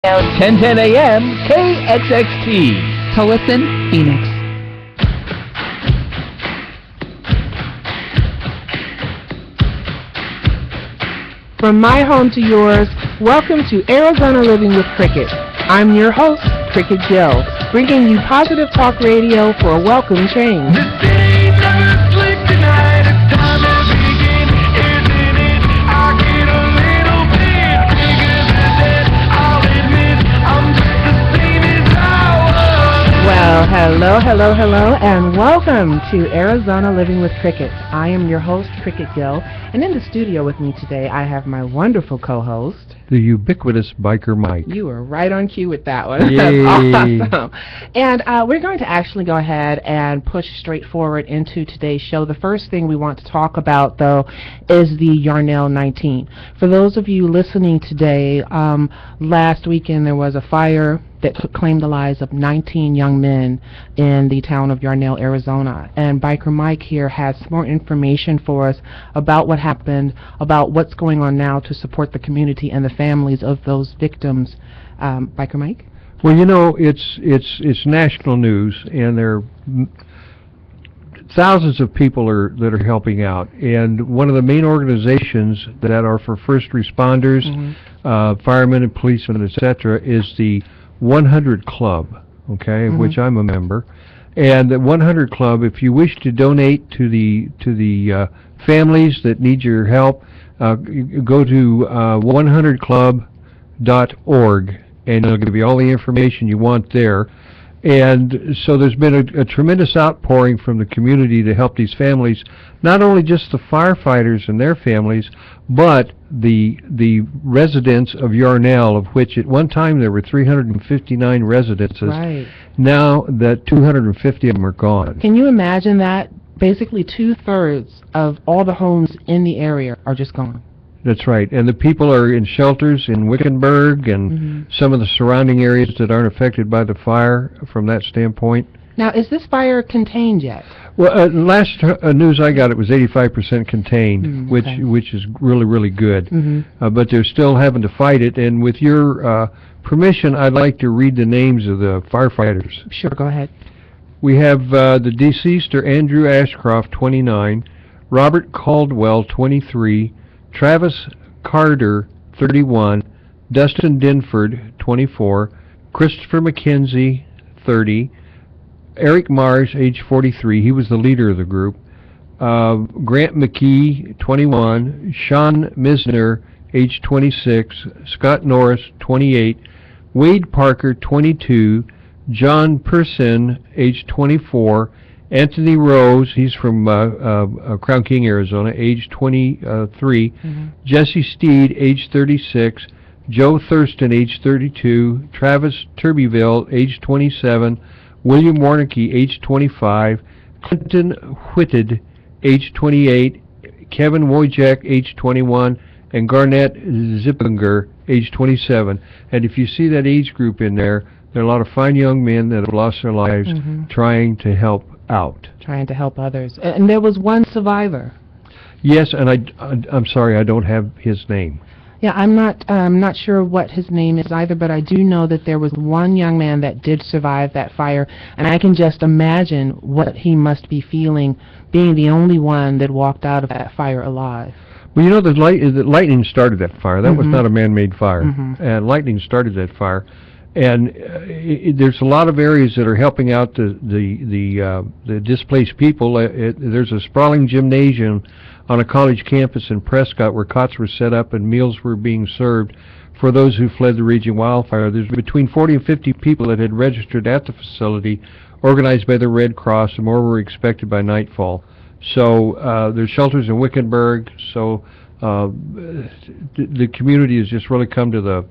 10:10 a.m. KXXT. Towson, Phoenix. From my home to yours, welcome to Arizona Living with Crickette. I'm your host, Crickette Gill, bringing you positive talk radio for a welcome change. Well, hello, and welcome to Arizona Living with Crickette. I am your host, Crickette Gill, and in the studio with me today, I have my wonderful co-host, the ubiquitous Biker Mike. You were right on cue with that one. Yay. That's awesome. And we're going to actually go ahead and push straight forward into today's show. The first thing we want to talk about, though, is the Yarnell 19. For those of you listening today, last weekend there was a fire that claimed the lives of 19 young men in the town of Yarnell, Arizona. And Biker Mike here has more information for us about what happened, about what's going on now to support the community and the families of those victims. Biker Mike? Well, you know, it's national news, and there are thousands of people that are helping out. And one of the main organizations that are for first responders, firemen and policemen, etc., is the 100 Club, okay, of which I'm a member. And the 100 Club, if you wish to donate to the families that need your help, go to 100club.org, and it'll give you all the information you want there. And so there's been a tremendous outpouring from the community to help these families, not only just the firefighters and their families, but the residents of Yarnell, of which at one time there were 359 residences. Right. Now that 250 of them are gone. Can you imagine that? Basically 2/3 of all the homes in the area are just gone. That's right, and the people are in shelters in Wickenburg and some of the surrounding areas that aren't affected by the fire from that standpoint. Now, is this fire contained yet? Well, last news I got, it was 85% contained, which is really, really good. But they're still having to fight it, and with your permission, I'd like to read the names of the firefighters. Sure, go ahead. We have the deceased are Andrew Ashcroft, 29, Robert Caldwell, 23, Travis Carter, 31, Dustin Denford, 24, Christopher McKenzie, 30, Eric Mars, age 43, he was the leader of the group, Grant McKee, 21, Sean Misner, age 26, Scott Norris, 28, Wade Parker, 22, John Person, age 24, Anthony Rose, he's from Crown King, Arizona, age 23, Jesse Steed, age 36, Joe Thurston, age 32, Travis Turbyville, age 27, William Warnicke, age 25, Clinton Whitted, age 28, Kevin Wojciech, age 21, and Garnett Zippinger, age 27. And if you see that age group in there, there are a lot of fine young men that have lost their lives trying to help out. Trying to help others. And there was one survivor. Yes, and I'm sorry, I don't have his name. Yeah, I'm not sure what his name is either, but I do know that there was one young man that did survive that fire, and I can just imagine what he must be feeling, being the only one that walked out of that fire alive. Well, you know, the lightning started that fire. That was not a man-made fire, and lightning started that fire. And there's a lot of areas that are helping out the displaced people. There's a sprawling gymnasium on a college campus in Prescott where cots were set up and meals were being served for those who fled the Region wildfire. There's between 40 and 50 people that had registered at the facility, organized by the Red Cross, and more were expected by nightfall. So there's shelters in Wickenburg. So the community has just really come to the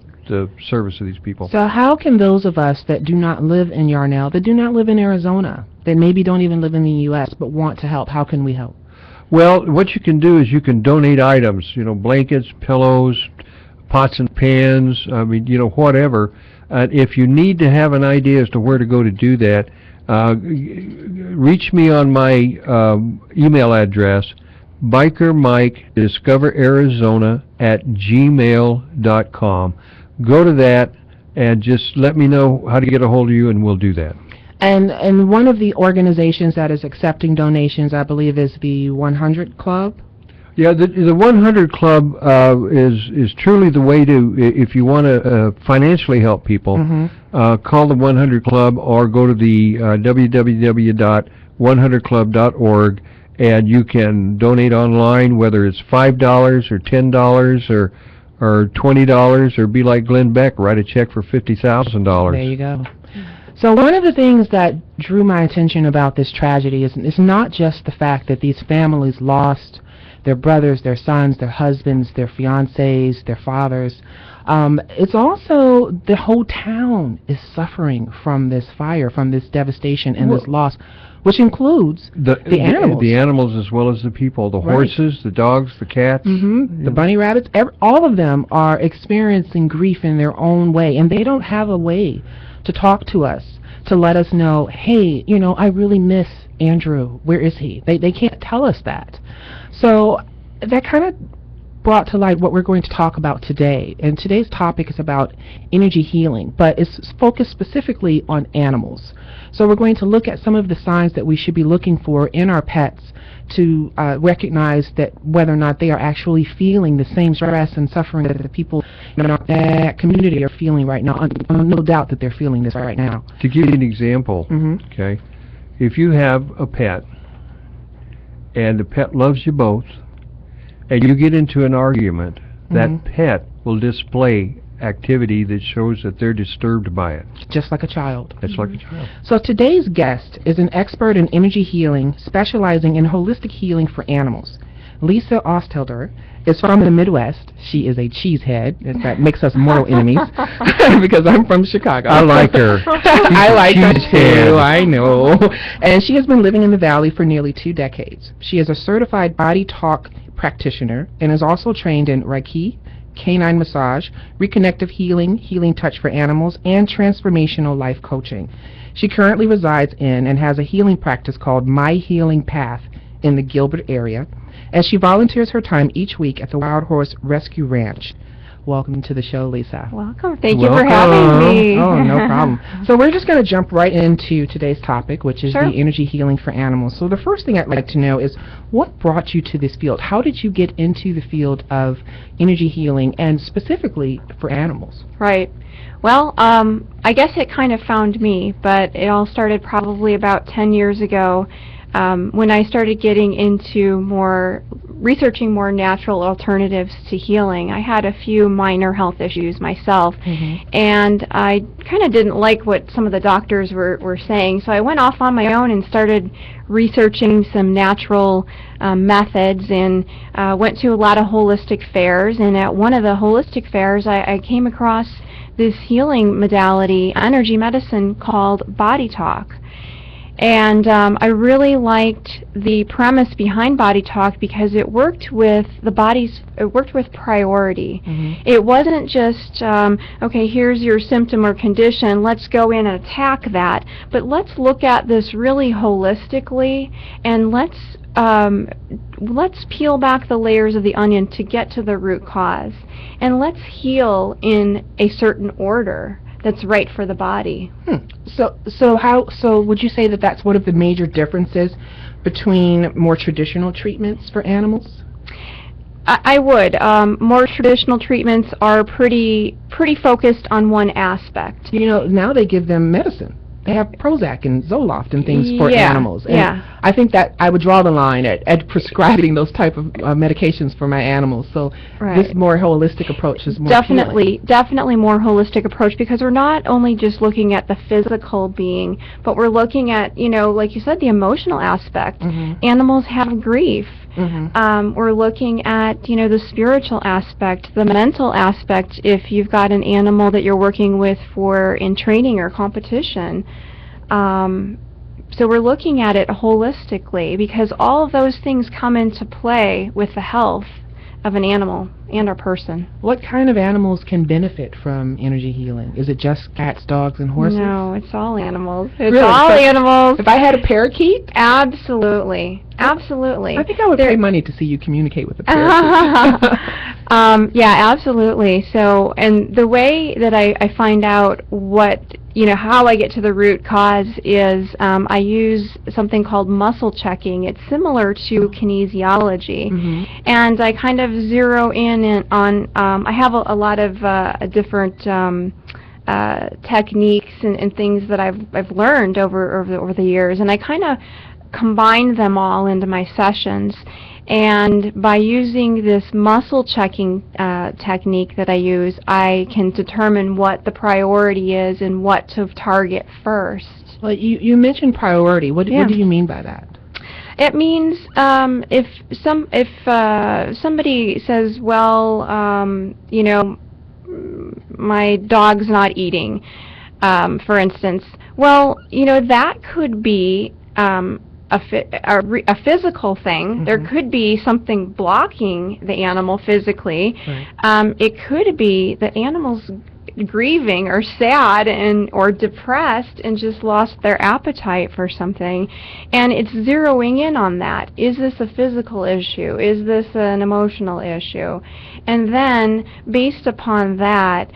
service of these people. So how can those of us that do not live in Yarnell, that do not live in Arizona, that maybe don't even live in the U.S. but want to help, how can we help? Well, what you can do is you can donate items, you know, blankets, pillows, pots and pans, I mean, you know, whatever. If you need to have an idea as to where to go to do that, reach me on my email address, bikermike@discoverarizona@gmail.com. Go to that, and just let me know how to get a hold of you, and we'll do that. And one of the organizations that is accepting donations, I believe, is the 100 Club. Yeah, the 100 Club is truly the way to, if you want to financially help people, call the 100 Club or go to the www.100club.org, and you can donate online, whether it's $5 or $10 or $20, or be like Glenn Beck, write a check for $50,000. There you go. So one of the things that drew my attention about this tragedy is not just the fact that these families lost their brothers, their sons, their husbands, their fiancés, their fathers. It's also the whole town is suffering from this fire, from this devastation and this loss, which includes the animals. The animals as well as the people, the horses, the dogs, the cats. The bunny rabbits, all of them are experiencing grief in their own way, and they don't have a way to talk to us, to let us know, hey, you know, I really miss Andrew. Where is he? They can't tell us that. So that kind of brought to light what we're going to talk about today. And today's topic is about energy healing, but it's focused specifically on animals. So we're going to look at some of the signs that we should be looking for in our pets to recognize that whether or not they are actually feeling the same stress and suffering that the people in that community are feeling right now. No doubt that they're feeling this right now. To give you an example, okay, if you have a pet and the pet loves you both, and you get into an argument, that pet will display activity that shows that they're disturbed by it. Just like a child. It's like a child. So today's guest is an expert in energy healing, specializing in holistic healing for animals. Lisa Osthelder is from the Midwest. She is a cheesehead. That makes us mortal enemies because I'm from Chicago. I like her. I like her too, I know. And she has been living in the Valley for nearly 2 decades. She is a certified body talk practitioner and is also trained in Reiki, canine massage, reconnective healing, healing touch for animals, and transformational life coaching. She currently resides in and has a healing practice called My Healing Path in the Gilbert area, as she volunteers her time each week at the Wild Horse Rescue Ranch. Welcome to the show, Lisa. Welcome. Thank you for having me. Oh, no problem. So we're just going to jump right into today's topic, which is the energy healing for animals. So the first thing I'd like to know is, what brought you to this field? How did you get into the field of energy healing, and specifically for animals? Right. Well, I guess it kind of found me, but it all started probably about 10 years ago. When I started getting into researching more natural alternatives to healing. I had a few minor health issues myself, and I kind of didn't like what some of the doctors were saying, so I went off on my own and started researching some natural methods, and went to a lot of holistic fairs, and at one of the holistic fairs I came across this healing modality, energy medicine, called Body Talk. And I really liked the premise behind Body Talk because it worked with priority. It wasn't just, okay, here's your symptom or condition, let's go in and attack that, but let's look at this really holistically, and let's peel back the layers of the onion to get to the root cause, and let's heal in a certain order that's right for the body. So would you say that that's one of the major differences between more traditional treatments for animals? I would. More traditional treatments are pretty focused on one aspect. You know, now they give them medicine. They have Prozac and Zoloft and things for animals. And I think that I would draw the line at prescribing those type of medications for my animals. So this more holistic approach is more definitely more holistic approach, because we're not only just looking at the physical being, but we're looking at, you know, like you said, the emotional aspect. Animals have grief. We're looking at, you know, the spiritual aspect, the mental aspect, if you've got an animal that you're working with in training or competition. So we're looking at it holistically, because all of those things come into play with the health of an animal and a person. What kind of animals can benefit from energy healing? Is it just cats, dogs, and horses? No, it's all animals. It's all animals. If I had a parakeet? Absolutely. Absolutely. I think I would pay money to see you communicate with a parakeet. Yeah, absolutely. So, and the way that I find out how I get to the root cause is I use something called muscle checking. It's similar to kinesiology. And I kind of zero in on, I have a lot of different techniques and things that I've learned over the years, and I kind of combine them all into my sessions. And by using this muscle checking technique that I use, I can determine what the priority is and what to target first. Well, you mentioned priority. What do you mean by that? It means if somebody says, well, my dog's not eating, for instance, well, that could be a physical thing. There could be something blocking the animal physically. Right. It could be the animal's grieving or sad or depressed and just lost their appetite for something, and it's zeroing in on that. Is this a physical issue? Is this an emotional issue? And then based upon that,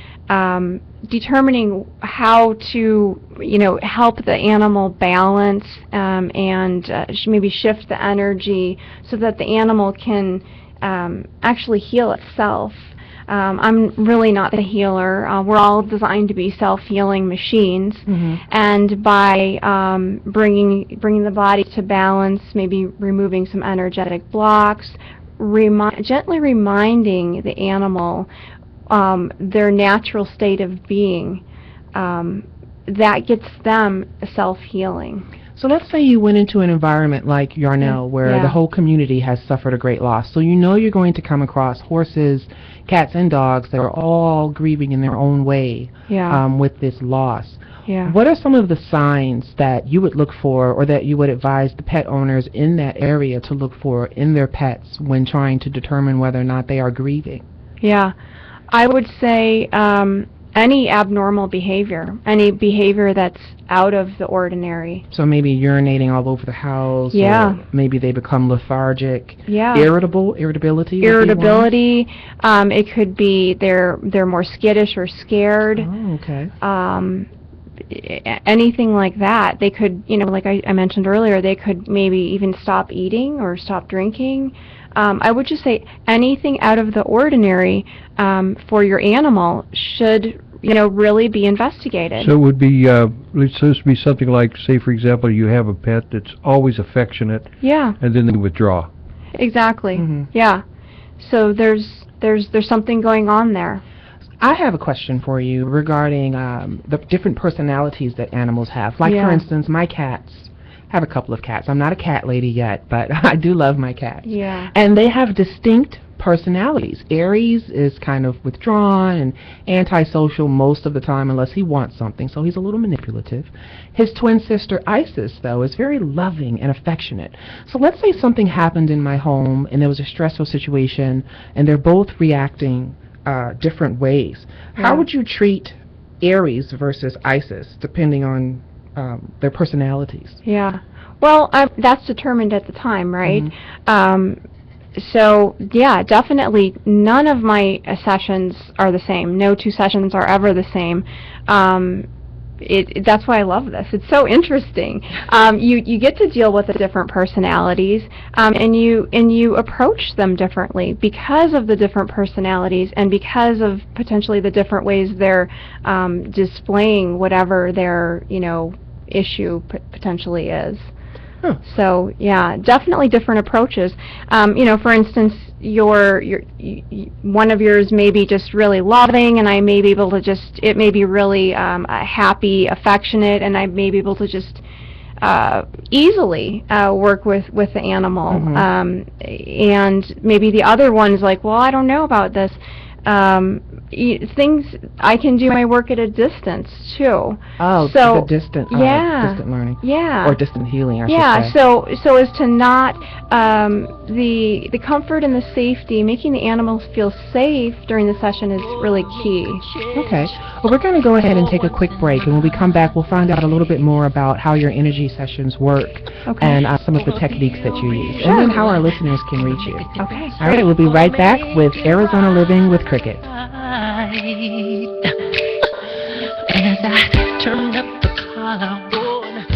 determining how to help the animal balance and maybe shift the energy so that the animal can actually heal itself. I'm really not the healer. We're all designed to be self-healing machines, and by bringing the body to balance, maybe removing some energetic blocks, gently reminding the animal their natural state of being, that gets them self-healing. So let's say you went into an environment like Yarnell where the whole community has suffered a great loss. So you're going to come across horses, cats, and dogs that are all grieving in their own way with this loss. What are some of the signs that you would look for or that you would advise the pet owners in that area to look for in their pets when trying to determine whether or not they are grieving? I would say any abnormal behavior, any behavior that's out of the ordinary. So maybe urinating all over the house, or maybe they become lethargic, irritability. It could be they're more skittish or scared. Oh, okay. Anything like that. They could, like I mentioned earlier, they could maybe even stop eating or stop drinking. I would just say anything out of the ordinary for your animal should, really be investigated. So it would be, it's supposed to be something like, say, for example, you have a pet that's always affectionate, and then they withdraw. Exactly. So there's something going on there. I have a question for you regarding the different personalities that animals have. Like, for instance, my cats. I have a couple of cats. I'm not a cat lady yet, but I do love my cats. And they have distinct personalities. Aries is kind of withdrawn and antisocial most of the time unless he wants something, so he's a little manipulative. His twin sister Isis, though, is very loving and affectionate. So let's say something happened in my home and there was a stressful situation and they're both reacting different ways. How would you treat Aries versus Isis depending on their personalities? Well, that's determined at the time, right? So, definitely none of my sessions are the same. No two sessions are ever the same. That's why I love this. It's so interesting. You get to deal with the different personalities, and you approach them differently because of the different personalities and because of potentially the different ways they're displaying whatever their issue potentially is. So definitely different approaches. For instance, one of yours may be just really loving, and I may be able to it may be really happy, affectionate, and I may be able to just easily work with the animal. And maybe the other one's like, well, I don't know about this. things, I can do my work at a distance too. Oh, so the distant learning. Yeah. Or distant healing, I should Yeah, say. so as to not, the comfort and the safety, making the animals feel safe during the session is really key. Okay. Well, we're going to go ahead and take a quick break, and when we come back, we'll find out a little bit more about how your energy sessions work and some of the techniques that you use, and then how our listeners can reach you. Okay. All right, we'll be right back with Arizona Living with Crickette.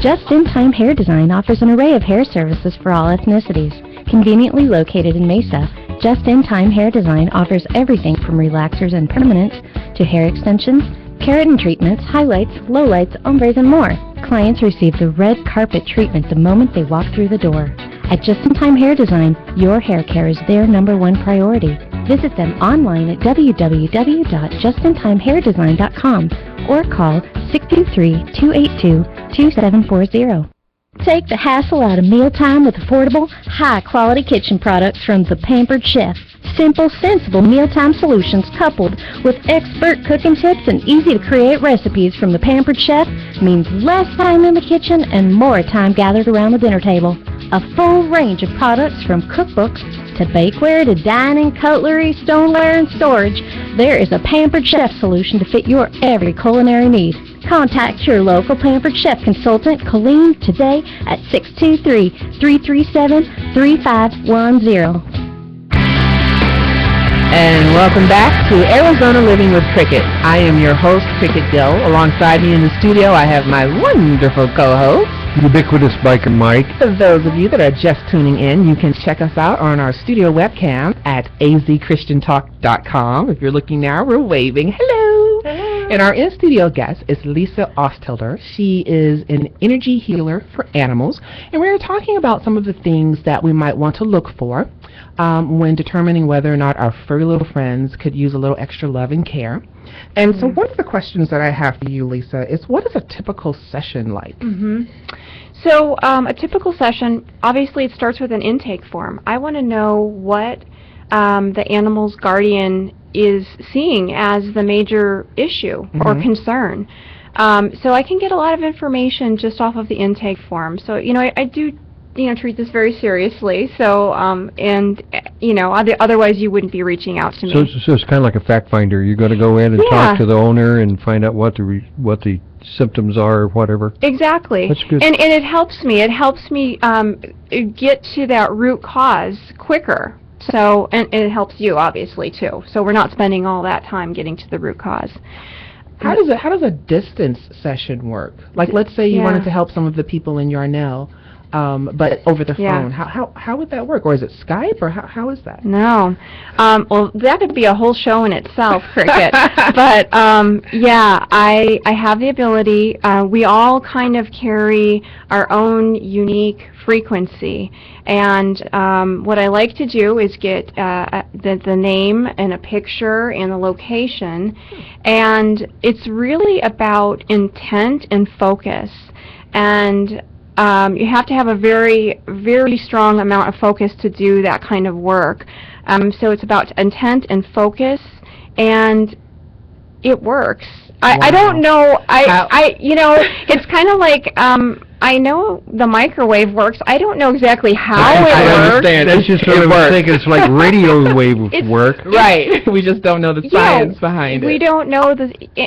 Just-in-Time Hair Design offers an array of hair services for all ethnicities. Conveniently located in Mesa, Just-in-Time Hair Design offers everything from relaxers and permanents to hair extensions, keratin treatments, highlights, lowlights, ombres, and more. Clients receive the red carpet treatment the moment they walk through the door. At Just-in-Time Hair Design, your hair care is their #1 priority. Visit them online at www.justintimehairdesign.com or call 623-282-2740. Take the hassle out of mealtime with affordable, high-quality kitchen products from the Pampered Chef. Simple, sensible mealtime solutions coupled with expert cooking tips and easy-to-create recipes from the Pampered Chef means less time in the kitchen and more time gathered around the dinner table. A full range of products from cookbooks to bakeware to dining, cutlery, stoneware, and storage, there is a Pampered Chef solution to fit your every culinary need. Contact your local Pampered Chef consultant, Colleen, today at 623-337-3510. And welcome back to Arizona Living with Crickette. I am your host, Crickette Gill. Alongside me in the studio, I have my wonderful co-host, Ubiquitous Biker Mike. For those of you that are just tuning in, you can check us out on our studio webcam at azchristiantalk.com. If you're looking now, we're waving. Hello. Hello. And our in-studio guest is Lisa Osthelder. She is an energy healer for animals. And we're talking about some of the things that we might want to look for when determining whether or not our furry little friends could use a little extra love and care. And so one of the questions that I have for you, Lisa, is what is a typical session like? So a typical session, obviously it starts with an intake form. I want to know what the animal's guardian is seeing as the major issue or concern. So I can get a lot of information just off of the intake form. So, I do treat this very seriously. So, otherwise you wouldn't be reaching out to me. So it's kind of like a fact finder. You're going to go in and talk to the owner and find out what the symptoms are or whatever. Exactly. That's good. And it helps me. It helps me get to that root cause quicker. So, and it helps you obviously too. So we're not spending all that time getting to the root cause. How does a distance session work? Like, let's say you wanted to help some of the people in Yarnell, but over the phone. How would that work? Or is it Skype? Or how is that? No. Well, that could be a whole show in itself, Crickette. But, I have the ability. We all kind of carry our own unique frequency. And what I like to do is get the name and a picture and a location. And it's really about intent and focus. And you have to have a very, very strong amount of focus to do that kind of work. So it's about intent and focus, and it works. I don't know. It's kind of like I know the microwave works. I don't know exactly how it works. I understand. That's just what I was thinking. It's like radio wave work. Right. We just don't know the science behind it. We don't know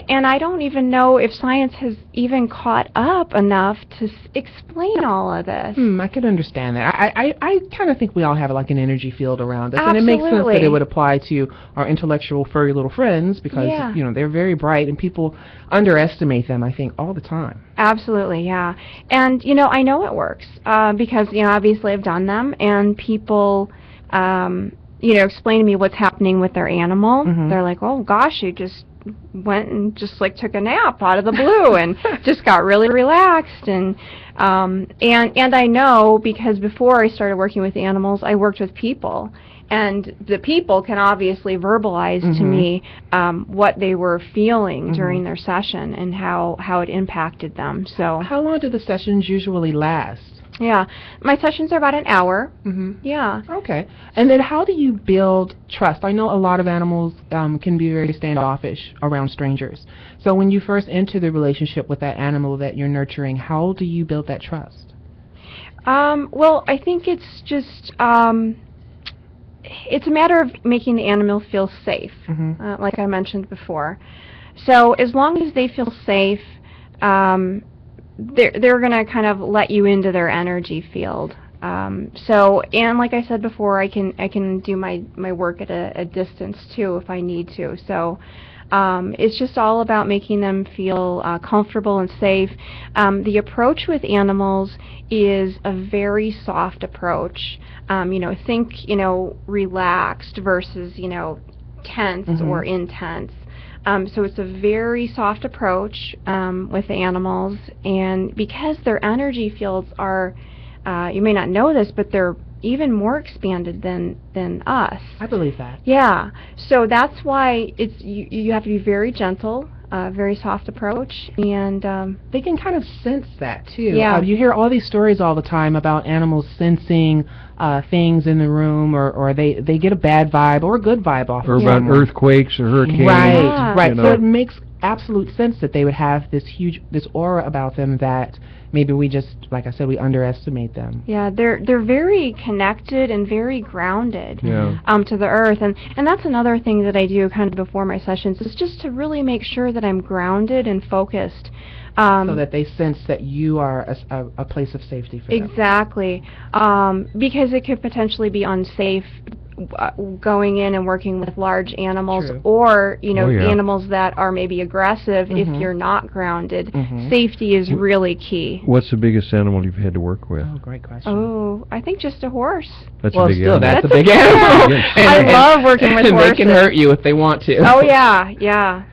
and I don't even know if science has even caught up enough to explain all of this. I could understand that. I kind of think we all have like an energy field around us. Absolutely. And it makes sense that it would apply to our intellectual furry little friends because, they're very bright and people underestimate them, I think, all the time. Absolutely, yeah. And, I know it works because, obviously I've done them and people, explain to me what's happening with their animal. They're like, oh, gosh, you just went and just like took a nap out of the blue and just got really relaxed. And I know because before I started working with animals, I worked with people. And the people can obviously verbalize to me what they were feeling during their session and how it impacted them. So How long do the sessions usually last? yeah, my sessions are about an hour. Yeah. Okay. And then how do you build trust? I know a lot of animals can be very standoffish around strangers. So when you first enter the relationship with that animal that you're nurturing, how do you build that trust? Well, I think it's just it's a matter of making the animal feel safe, like I mentioned before. So as long as they feel safe, they're going to kind of let you into their energy field. So, and like I said before, I can do my work at a distance too if I need to. So it's just all about making them feel comfortable and safe. The approach with animals is a very soft approach. Think, relaxed versus, tense or intense. So it's a very soft approach with the animals, and because their energy fields are, you may not know this, but they're even more expanded than us. I believe that. Yeah, so that's why you have to be very gentle, very soft approach, and They can kind of sense that, too. Yeah. You hear all these stories all the time about animals sensing things in the room, or they get a bad vibe or a good vibe off Or of about someone. earthquakes or hurricanes. Right, Yeah. right. You So know. it makes absolute sense that they would have this aura about them that maybe we just, like I said, we underestimate them. yeah, they're very connected and very grounded. Yeah. To the earth, and that's another thing that I do kind of before my sessions is just to really make sure that I'm grounded and focused. So that they sense that you are a place of safety for them. Exactly, because it could potentially be unsafe going in and working with large animals, True. or Oh, yeah. animals that are maybe aggressive. If you're not grounded, safety is really key. What's the biggest animal you've had to work with? Oh, great question. Oh, I think just a horse. That's Well, a big still, animal. that's a That's big a- animal. Yes. I love working with and horses. they can hurt you if they want to. Oh yeah, yeah.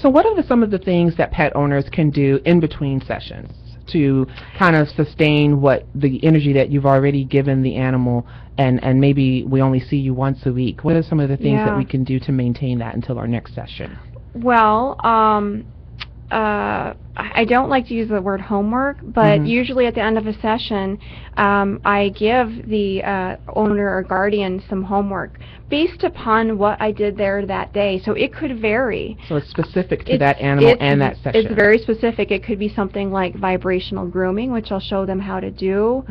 So what are some of the things that pet owners can do in between sessions to kind of sustain what the energy that you've already given the animal, and maybe we only see you once a week? What are some of the things that Yeah. we can do to maintain that until our next session? Well, I don't like to use the word homework, but usually at the end of a session, I give the owner or guardian some homework based upon what I did there that day. So it could vary. So it's specific to that animal and that session. It's very specific. It could be something like vibrational grooming, which I'll show them how to do.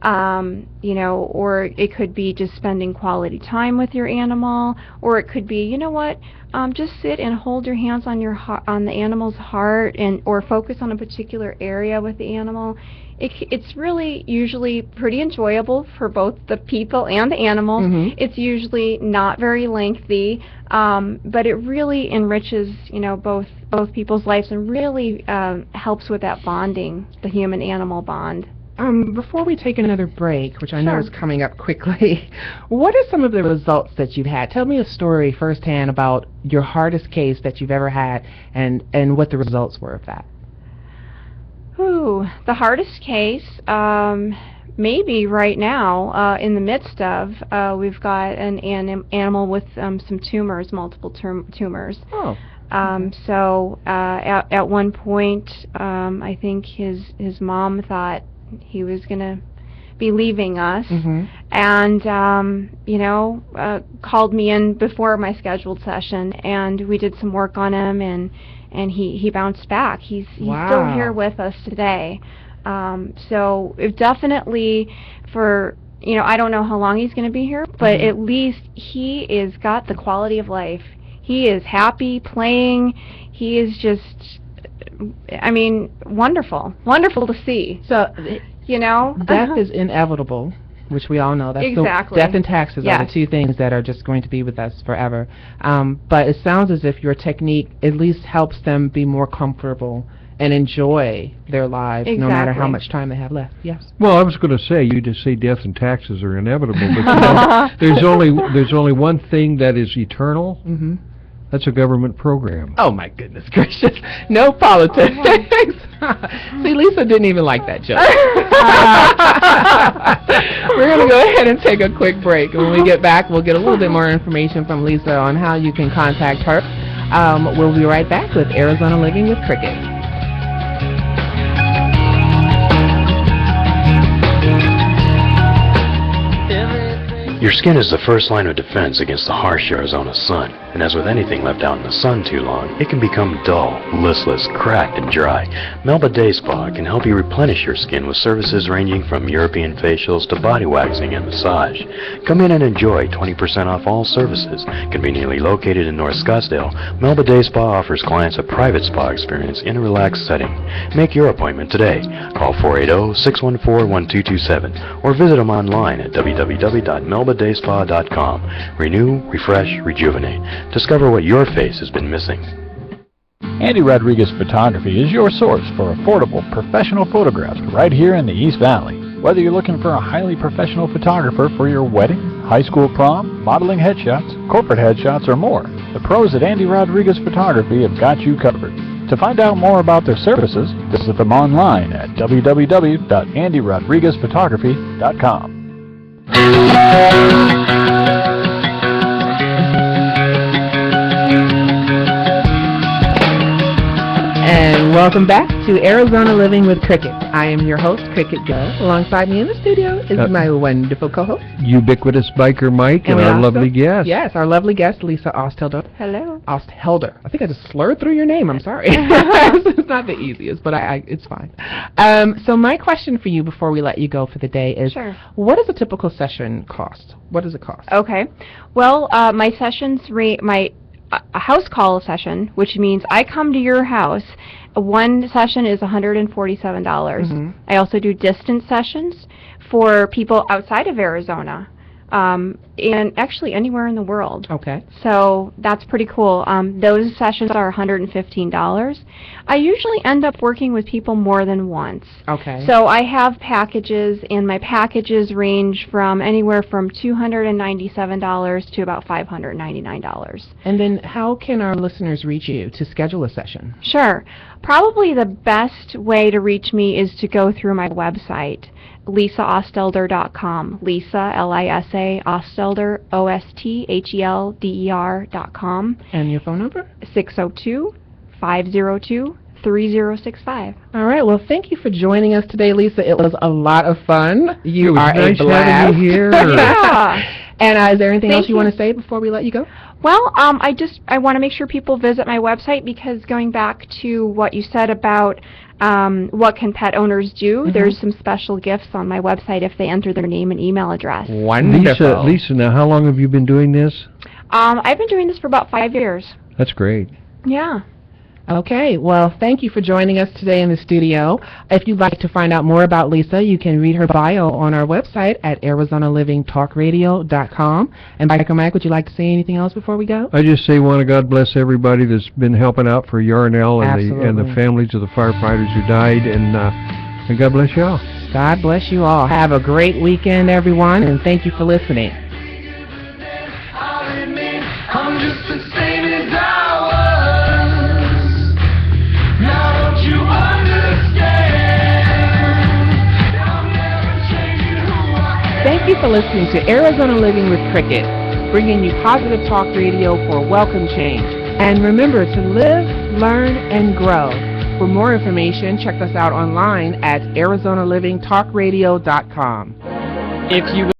Or it could be just spending quality time with your animal, or it could be, just sit and hold your hands on on the animal's heart, or focus on a particular area with the animal. It's really usually pretty enjoyable for both the people and the animals. It's usually not very lengthy, but it really enriches, both people's lives, and really helps with that bonding, the human-animal bond. Before we take another break, which I know Sure. is coming up quickly, what are some of the results that you've had? Tell me a story firsthand about your hardest case that you've ever had, and what the results were of that. Ooh, the hardest case, maybe right now, in the midst of, we've got an animal with some tumors, multiple tumors. Oh. So at one point, I think his mom thought he was going to be leaving us, and called me in before my scheduled session, and we did some work on him, and he bounced back. He's Wow. still here with us today. So it definitely, for I don't know how long he's going to be here, but at least he is got the quality of life. He is happy playing. He is just, wonderful to see. So death is inevitable, which we all know. That's Exactly. Death and taxes are Yes. the two things that are just going to be with us forever. But it sounds as if your technique at least helps them be more comfortable and enjoy their lives, no matter how Exactly. much time they have left. Yes. Well, I was going to say, you just say death and taxes are inevitable, but there's only one thing that is eternal. That's a government program. Oh my goodness gracious! No politics. See, Lisa didn't even like that joke. We're going to go ahead and take a quick break. When we get back, we'll get a little bit more information from Lisa on how you can contact her. We'll be right back with Arizona Living with Crickette. Your skin is the first line of defense against the harsh Arizona sun, and as with anything left out in the sun too long, it can become dull, listless, cracked, and dry. Melba Day Spa can help you replenish your skin with services ranging from European facials to body waxing and massage. Come in and enjoy 20% off all services. Conveniently located in North Scottsdale, Melba Day Spa offers clients a private spa experience in a relaxed setting. Make your appointment today. Call 480-614-1227 or visit them online at www.melbadayspa.com. Renew, refresh, rejuvenate. Discover what your face has been missing. Andy Rodriguez Photography is your source for affordable professional photographs right here in the East Valley. Whether you're looking for a highly professional photographer for your wedding, high school prom, modeling headshots, corporate headshots, or more, the pros at Andy Rodriguez Photography have got you covered. To find out more about their services, visit them online at www.andyrodriguezphotography.com. And welcome back to Arizona Living with Crickette. I am your host, Crickette Go. Alongside me in the studio is my wonderful co-host, Ubiquitous Biker Mike, and our lovely guest. Yes, our lovely guest, Lisa Osthelder. Hello. Osthelder. I think I just slurred through your name. I'm sorry. It's not the easiest, but it's fine. So my question for you before we let you go for the day is, Sure. What does a typical session cost? What does it cost? Okay. Well, my sessions a house call session, which means I come to your house. One session is $147. Mm-hmm. I also do distance sessions for people outside of Arizona, and actually anywhere in the world. Okay. So that's pretty cool. Those sessions are $115. I usually end up working with people more than once. Okay. So I have packages, and my packages range from anywhere from $297 to about $599. And then how can our listeners reach you to schedule a session? Sure. Probably the best way to reach me is to go through my website, lisaosthelder.com. Lisa, L-I-S-A, Osthelder, O-S-T-H-E-L-D-E-R.com. And your phone number? 602-502-3065. All right. Well, thank you for joining us today, Lisa. It was a lot of fun. You It was are nice a blast. having you here. Yeah. And is there anything Thank else you want to say before we let you go? Well, I want to make sure people visit my website, because going back to what you said about what can pet owners do, there's some special gifts on my website if they enter their name and email address. Wonderful. Lisa, now how long have you been doing this? I've been doing this for about 5 years. That's great. Yeah. Okay, well, thank you for joining us today in the studio. If you'd like to find out more about Lisa, you can read her bio on our website at ArizonaLivingTalkRadio.com. And Biker Mike, would you like to say anything else before we go? I just say God bless everybody that's been helping out for Yarnell and the families of the firefighters who died, and God bless you all. God bless you all. Have a great weekend, everyone, and thank you for listening. I'm just the same as I was. Now don't you understand? I'm never changing who I am. Thank you for listening to Arizona Living with Crickette, bringing you positive talk radio for welcome change. And remember to live, learn, and grow. For more information, check us out online at ArizonaLivingTalkRadio.com. If you